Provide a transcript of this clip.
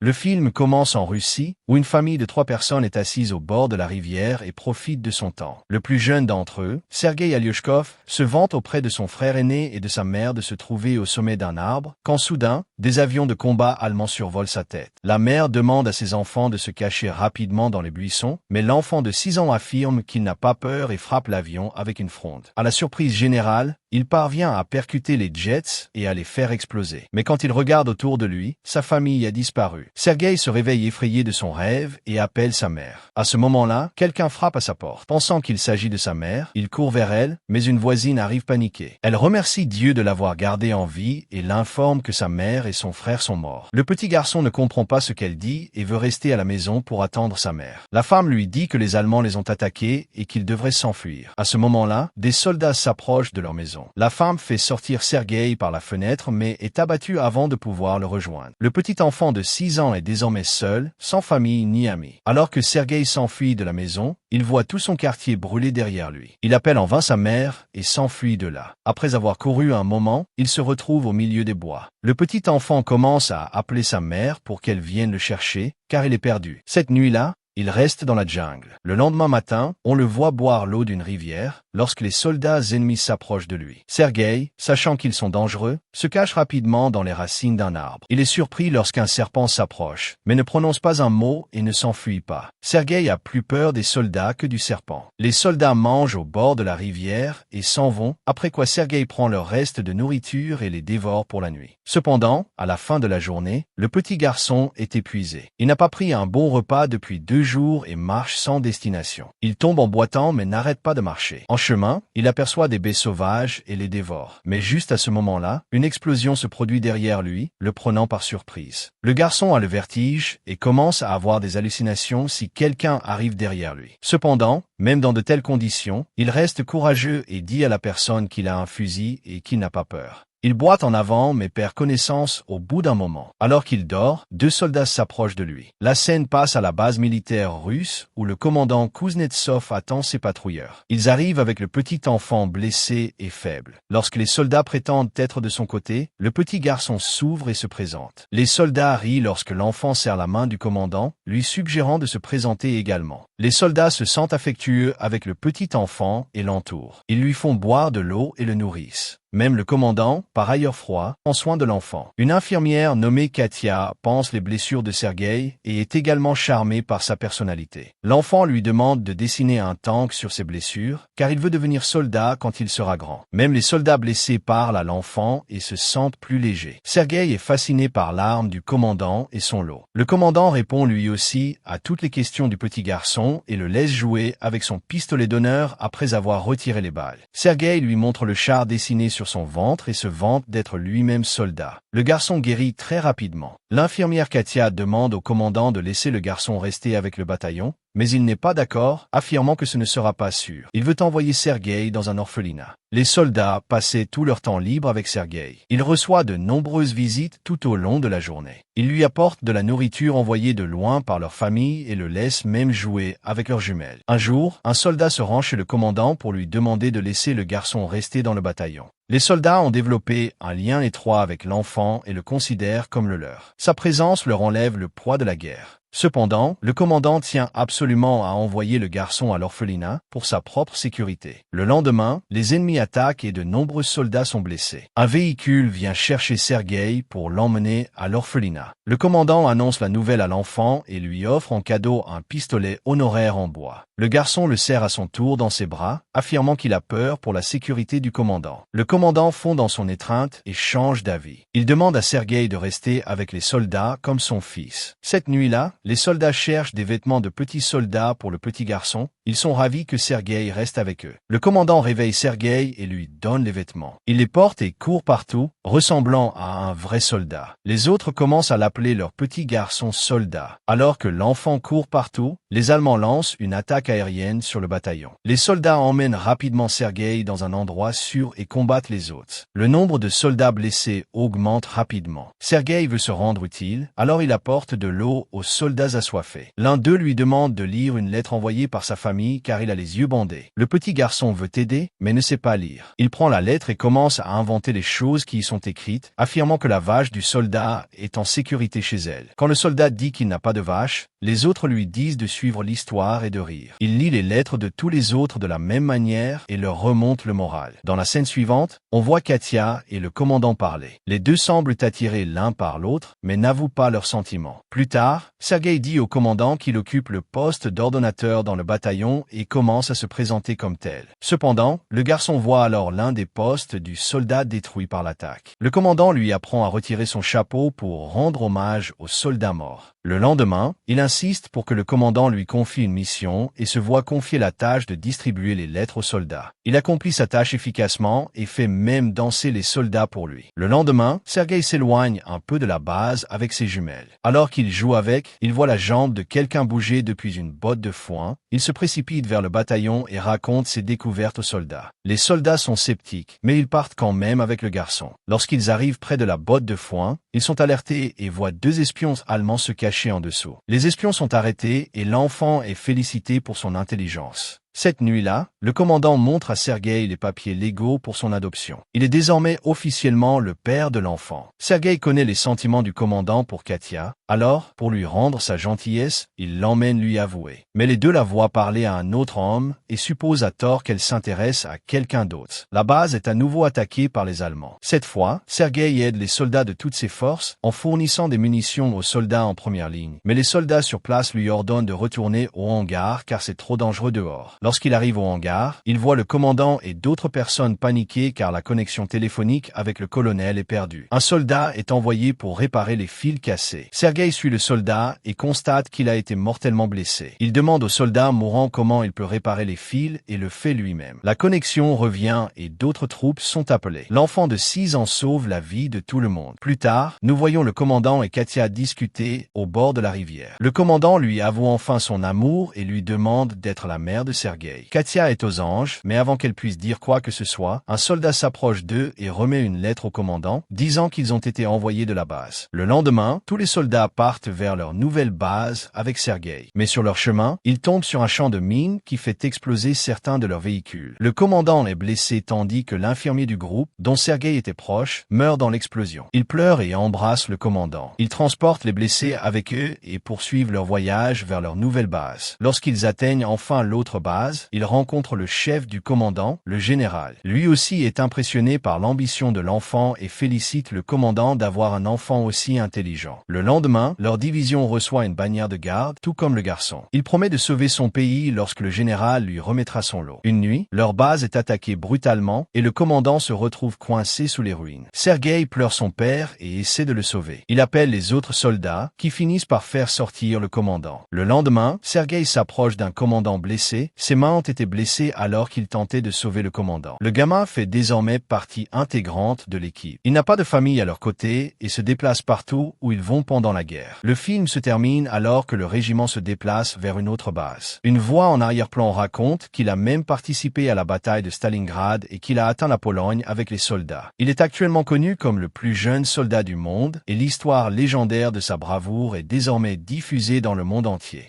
Le film commence en Russie, où une famille de 3 personnes est assise au bord de la rivière et profite de son temps. Le plus jeune d'entre eux, Sergueï Alioshkov, se vante auprès de son frère aîné et de sa mère de se trouver au sommet d'un arbre, quand soudain, des avions de combat allemands survolent sa tête. La mère demande à ses enfants de se cacher rapidement dans les buissons, mais l'enfant de 6 ans affirme qu'il n'a pas peur et frappe l'avion avec une fronde. À la surprise générale, il parvient à percuter les jets et à les faire exploser. Mais quand il regarde autour de lui, sa famille a disparu. Sergueï se réveille effrayé de son rêve et appelle sa mère. À ce moment-là, quelqu'un frappe à sa porte. Pensant qu'il s'agit de sa mère, il court vers elle, mais une voisine arrive paniquée. Elle remercie Dieu de l'avoir gardé en vie et l'informe que sa mère et son frère sont morts. Le petit garçon ne comprend pas ce qu'elle dit et veut rester à la maison pour attendre sa mère. La femme lui dit que les Allemands les ont attaqués et qu'ils devraient s'enfuir. À ce moment-là, des soldats s'approchent de leur maison. La femme fait sortir Sergueï par la fenêtre mais est abattue avant de pouvoir le rejoindre. Le petit enfant de 6 ans est désormais seul, sans famille ni amis. Alors que Sergueï s'enfuit de la maison, il voit tout son quartier brûler derrière lui. Il appelle en vain sa mère et s'enfuit de là. Après avoir couru un moment, il se retrouve au milieu des bois. Le petit enfant commence à appeler sa mère pour qu'elle vienne le chercher, car il est perdu. Cette nuit-là, il reste dans la jungle. Le lendemain matin, on le voit boire l'eau d'une rivière lorsque les soldats ennemis s'approchent de lui. Sergueï, sachant qu'ils sont dangereux, se cache rapidement dans les racines d'un arbre. Il est surpris lorsqu'un serpent s'approche, mais ne prononce pas un mot et ne s'enfuit pas. Sergueï a plus peur des soldats que du serpent. Les soldats mangent au bord de la rivière et s'en vont, après quoi Sergueï prend leur reste de nourriture et les dévore pour la nuit. Cependant, à la fin de la journée, le petit garçon est épuisé. Il n'a pas pris un bon repas depuis 2 jours et marche sans destination. Il tombe en boitant mais n'arrête pas de marcher. En chemin, il aperçoit des baies sauvages et les dévore. Mais juste à ce moment-là, une explosion se produit derrière lui, le prenant par surprise. Le garçon a le vertige et commence à avoir des hallucinations si quelqu'un arrive derrière lui. Cependant, même dans de telles conditions, il reste courageux et dit à la personne qu'il a un fusil et qu'il n'a pas peur. Il boite en avant mais perd connaissance au bout d'un moment. Alors qu'il dort, 2 soldats s'approchent de lui. La scène passe à la base militaire russe où le commandant Kuznetsov attend ses patrouilleurs. Ils arrivent avec le petit enfant blessé et faible. Lorsque les soldats prétendent être de son côté, le petit garçon s'ouvre et se présente. Les soldats rient lorsque l'enfant serre la main du commandant, lui suggérant de se présenter également. Les soldats se sentent affectueux avec le petit enfant et l'entourent. Ils lui font boire de l'eau et le nourrissent. Même le commandant, par ailleurs froid, prend soin de l'enfant. Une infirmière nommée Katia pense les blessures de Sergueï et est également charmée par sa personnalité. L'enfant lui demande de dessiner un tank sur ses blessures, car il veut devenir soldat quand il sera grand. Même les soldats blessés parlent à l'enfant et se sentent plus légers. Sergueï est fasciné par l'arme du commandant et son lot. Le commandant répond lui aussi à toutes les questions du petit garçon et le laisse jouer avec son pistolet d'honneur après avoir retiré les balles. Sergueï lui montre le char dessiné sur son ventre et se vante d'être lui-même soldat. Le garçon guérit très rapidement. L'infirmière Katia demande au commandant de laisser le garçon rester avec le bataillon, mais il n'est pas d'accord, affirmant que ce ne sera pas sûr. Il veut envoyer Sergueï dans un orphelinat. Les soldats passaient tout leur temps libre avec Sergueï. Il reçoit de nombreuses visites tout au long de la journée. Ils lui apportent de la nourriture envoyée de loin par leur famille et le laissent même jouer avec leurs jumelles. Un jour, un soldat se rend chez le commandant pour lui demander de laisser le garçon rester dans le bataillon. Les soldats ont développé un lien étroit avec l'enfant et le considèrent comme le leur. Sa présence leur enlève le poids de la guerre. Cependant, le commandant tient absolument à envoyer le garçon à l'orphelinat pour sa propre sécurité. Le lendemain, les ennemis attaquent et de nombreux soldats sont blessés. Un véhicule vient chercher Sergueï pour l'emmener à l'orphelinat. Le commandant annonce la nouvelle à l'enfant et lui offre en cadeau un pistolet honoraire en bois. Le garçon le serre à son tour dans ses bras, affirmant qu'il a peur pour la sécurité du commandant. Le commandant fond dans son étreinte et change d'avis. Il demande à Sergueï de rester avec les soldats comme son fils. Cette nuit-là, les soldats cherchent des vêtements de petits soldats pour le petit garçon. Ils sont ravis que Sergueï reste avec eux. Le commandant réveille Sergueï et lui donne les vêtements. Il les porte et court partout, ressemblant à un vrai soldat. Les autres commencent à l'appeler leur petit garçon soldat. Alors que l'enfant court partout, les Allemands lancent une attaque aérienne sur le bataillon. Les soldats emmènent rapidement Sergueï dans un endroit sûr et combattent les autres. Le nombre de soldats blessés augmente rapidement. Sergueï veut se rendre utile, alors il apporte de l'eau aux soldats assoiffés. L'un d'eux lui demande de lire une lettre envoyée par sa famille famille car il a les yeux bandés. Le petit garçon veut aider, mais ne sait pas lire. Il prend la lettre et commence à inventer les choses qui y sont écrites, affirmant que la vache du soldat est en sécurité chez elle. Quand le soldat dit qu'il n'a pas de vache, les autres lui disent de suivre l'histoire et de rire. Il lit les lettres de tous les autres de la même manière et leur remonte le moral. Dans la scène suivante, on voit Katia et le commandant parler. Les deux semblent attirés l'un par l'autre, mais n'avouent pas leurs sentiments. Plus tard, Sergueï dit au commandant qu'il occupe le poste d'ordonnateur dans le bataillon et commence à se présenter comme tel. Cependant, le garçon voit alors l'un des postes du soldat détruit par l'attaque. Le commandant lui apprend à retirer son chapeau pour rendre hommage au soldat mort. Le lendemain, il insiste pour que le commandant lui confie une mission et se voit confier la tâche de distribuer les lettres aux soldats. Il accomplit sa tâche efficacement et fait même danser les soldats pour lui. Le lendemain, Sergueï s'éloigne un peu de la base avec ses jumelles. Alors qu'il joue avec, il voit la jambe de quelqu'un bouger depuis une botte de foin. Il se précipite vers le bataillon et raconte ses découvertes aux soldats. Les soldats sont sceptiques, mais ils partent quand même avec le garçon. Lorsqu'ils arrivent près de la botte de foin, ils sont alertés et voient deux espions allemands se cacher en dessous. Les espions sont arrêtés et l'enfant est félicité pour son intelligence. Cette nuit-là, le commandant montre à Sergueï les papiers légaux pour son adoption. Il est désormais officiellement le père de l'enfant. Sergueï connaît les sentiments du commandant pour Katia, alors, pour lui rendre sa gentillesse, il l'emmène lui avouer. Mais les deux la voient parler à un autre homme et supposent à tort qu'elle s'intéresse à quelqu'un d'autre. La base est à nouveau attaquée par les Allemands. Cette fois, Sergueï aide les soldats de toutes ses forces en fournissant des munitions aux soldats en première ligne. Mais les soldats sur place lui ordonnent de retourner au hangar car c'est trop dangereux dehors. Lorsqu'il arrive au hangar, il voit le commandant et d'autres personnes paniquées car la connexion téléphonique avec le colonel est perdue. Un soldat est envoyé pour réparer les fils cassés. Sergueï suit le soldat et constate qu'il a été mortellement blessé. Il demande au soldat mourant comment il peut réparer les fils et le fait lui-même. La connexion revient et d'autres troupes sont appelées. L'enfant de 6 ans sauve la vie de tout le monde. Plus tard, nous voyons le commandant et Katia discuter au bord de la rivière. Le commandant lui avoue enfin son amour et lui demande d'être la mère de Sergueï. Katia est aux anges, mais avant qu'elle puisse dire quoi que ce soit, un soldat s'approche d'eux et remet une lettre au commandant, disant qu'ils ont été envoyés de la base. Le lendemain, tous les soldats partent vers leur nouvelle base avec Sergueï. Mais sur leur chemin, ils tombent sur un champ de mines qui fait exploser certains de leurs véhicules. Le commandant est blessé tandis que l'infirmier du groupe, dont Sergueï était proche, meurt dans l'explosion. Il pleure et embrasse le commandant. Ils transportent les blessés avec eux et poursuivent leur voyage vers leur nouvelle base. Lorsqu'ils atteignent enfin l'autre base, ils rencontrent le chef du commandant, le général. Lui aussi est impressionné par l'ambition de l'enfant et félicite le commandant d'avoir un enfant aussi intelligent. Le lendemain, leur division reçoit une bannière de garde, tout comme le garçon. Il promet de sauver son pays lorsque le général lui remettra son lot. Une nuit, leur base est attaquée brutalement et le commandant se retrouve coincé sous les ruines. Sergueï pleure son père et essaie de le sauver. Il appelle les autres soldats qui finissent par faire sortir le commandant. Le lendemain, Sergueï s'approche d'un commandant blessé. Ses mains ont été blessé alors qu'il tentait de sauver le commandant. Le gamin fait désormais partie intégrante de l'équipe. Il n'a pas de famille à leur côté et se déplace partout où ils vont pendant la guerre. Le film se termine alors que le régiment se déplace vers une autre base. Une voix en arrière-plan raconte qu'il a même participé à la bataille de Stalingrad et qu'il a atteint la Pologne avec les soldats. Il est actuellement connu comme le plus jeune soldat du monde et l'histoire légendaire de sa bravoure est désormais diffusée dans le monde entier.